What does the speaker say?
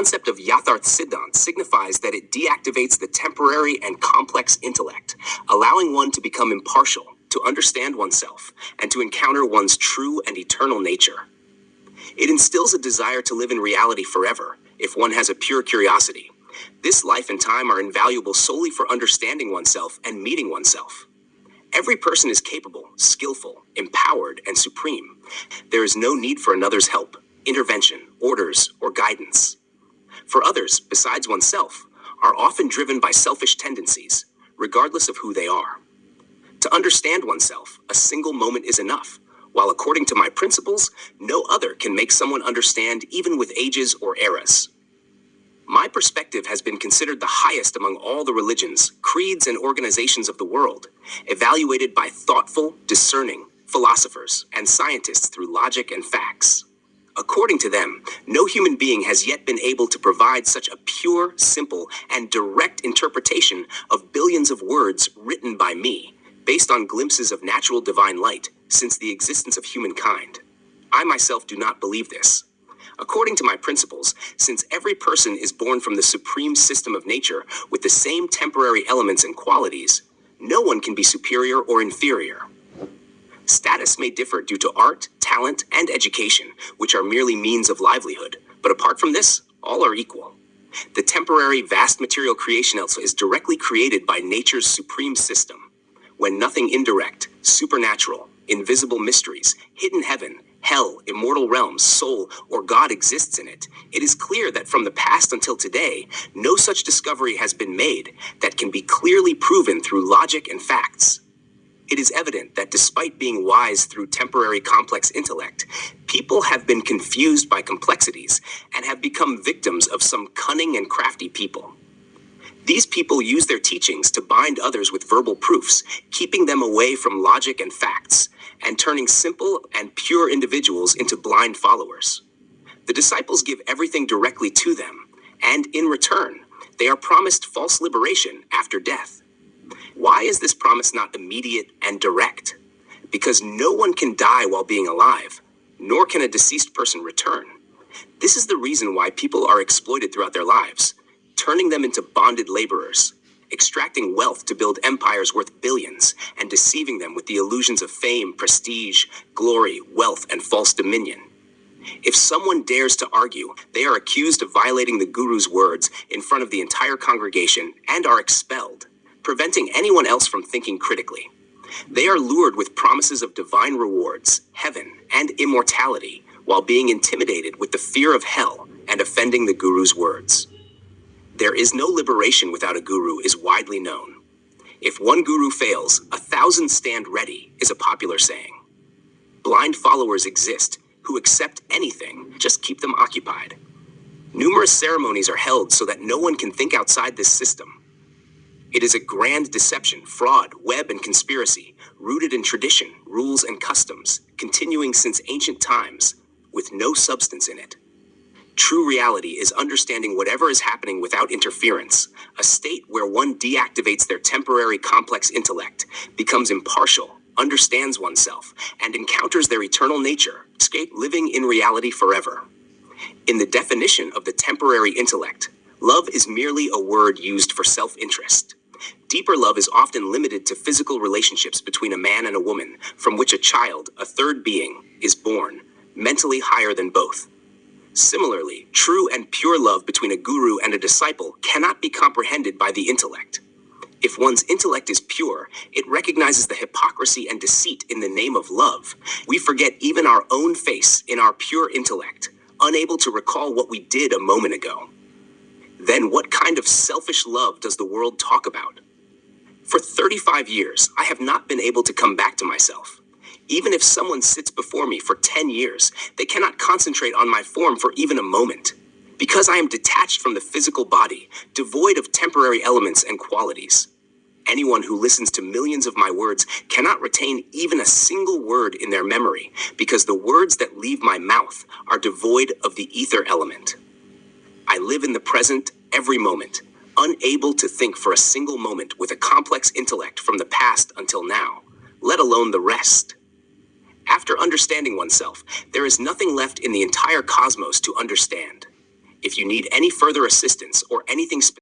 concept of Yatharth Siddhant signifies that it deactivates the temporary and complex intellect, allowing one to become impartial, to understand oneself, and to encounter one's true and eternal nature. It instills a desire to live in reality forever, if one has a pure curiosity. This life and time are invaluable solely for understanding oneself and meeting oneself. Every person is capable, skillful, empowered, and supreme. There is no need for another's help, intervention, orders, or guidance. For others, besides oneself, are often driven by selfish tendencies, regardless of who they are. To understand oneself, a single moment is enough, while according to my principles, no other can make someone understand even with ages or eras. My perspective has been considered the highest among all the religions, creeds, and organizations of the world, evaluated by thoughtful, discerning philosophers and scientists through logic and facts. According to them, no human being has yet been able to provide such a pure, simple, and direct interpretation of billions of words written by me, based on glimpses of natural divine light, since the existence of humankind. I myself do not believe this. According to my principles, since every person is born from the supreme system of nature with the same temporary elements and qualities, no one can be superior or inferior. Status may differ due to art, talent, and education, which are merely means of livelihood, but apart from this, all are equal. The temporary, vast material creation also is directly created by nature's supreme system. When nothing indirect, supernatural, invisible mysteries, hidden heaven, hell, immortal realms, soul, or God exists in it, it is clear that from the past until today, no such discovery has been made that can be clearly proven through logic and facts. It is evident that despite being wise through temporary complex intellect, people have been confused by complexities and have become victims of some cunning and crafty people. These people use their teachings to bind others with verbal proofs, keeping them away from logic and facts, and turning simple and pure individuals into blind followers. The disciples give everything directly to them, and in return, they are promised false liberation after death. Why is this promise not immediate and direct? Because no one can die while being alive, nor can a deceased person return. This is the reason why people are exploited throughout their lives, turning them into bonded laborers, extracting wealth to build empires worth billions, and deceiving them with the illusions of fame, prestige, glory, wealth, and false dominion. If someone dares to argue, they are accused of violating the Guru's words in front of the entire congregation and are expelled, preventing anyone else from thinking critically. They are lured with promises of divine rewards, heaven, and immortality, while being intimidated with the fear of hell and offending the Guru's words. There is no liberation without a guru is widely known. If one guru fails, 1,000 stand ready is a popular saying. Blind followers exist who accept anything, just keep them occupied. Numerous ceremonies are held so that no one can think outside this system. It is a grand deception, fraud, web, and conspiracy, rooted in tradition, rules, and customs, continuing since ancient times, with no substance in it. True reality is understanding whatever is happening without interference, a state where one deactivates their temporary complex intellect, becomes impartial, understands oneself, and encounters their eternal nature, escape living in reality forever. In the definition of the temporary intellect, love is merely a word used for self-interest. Deeper love is often limited to physical relationships between a man and a woman, from which a child, a third being, is born, mentally higher than both. Similarly, true and pure love between a guru and a disciple cannot be comprehended by the intellect. If one's intellect is pure, it recognizes the hypocrisy and deceit in the name of love. We forget even our own face in our pure intellect, unable to recall what we did a moment ago. Then what kind of selfish love does the world talk about? For 35 years, I have not been able to come back to myself. Even if someone sits before me for 10 years, they cannot concentrate on my form for even a moment. Because I am detached from the physical body, devoid of temporary elements and qualities. Anyone who listens to millions of my words cannot retain even a single word in their memory, because the words that leave my mouth are devoid of the ether element. I live in the present every moment, unable to think for a single moment with a complex intellect from the past until now, let alone the rest. After understanding oneself, there is nothing left in the entire cosmos to understand. If you need any further assistance or anything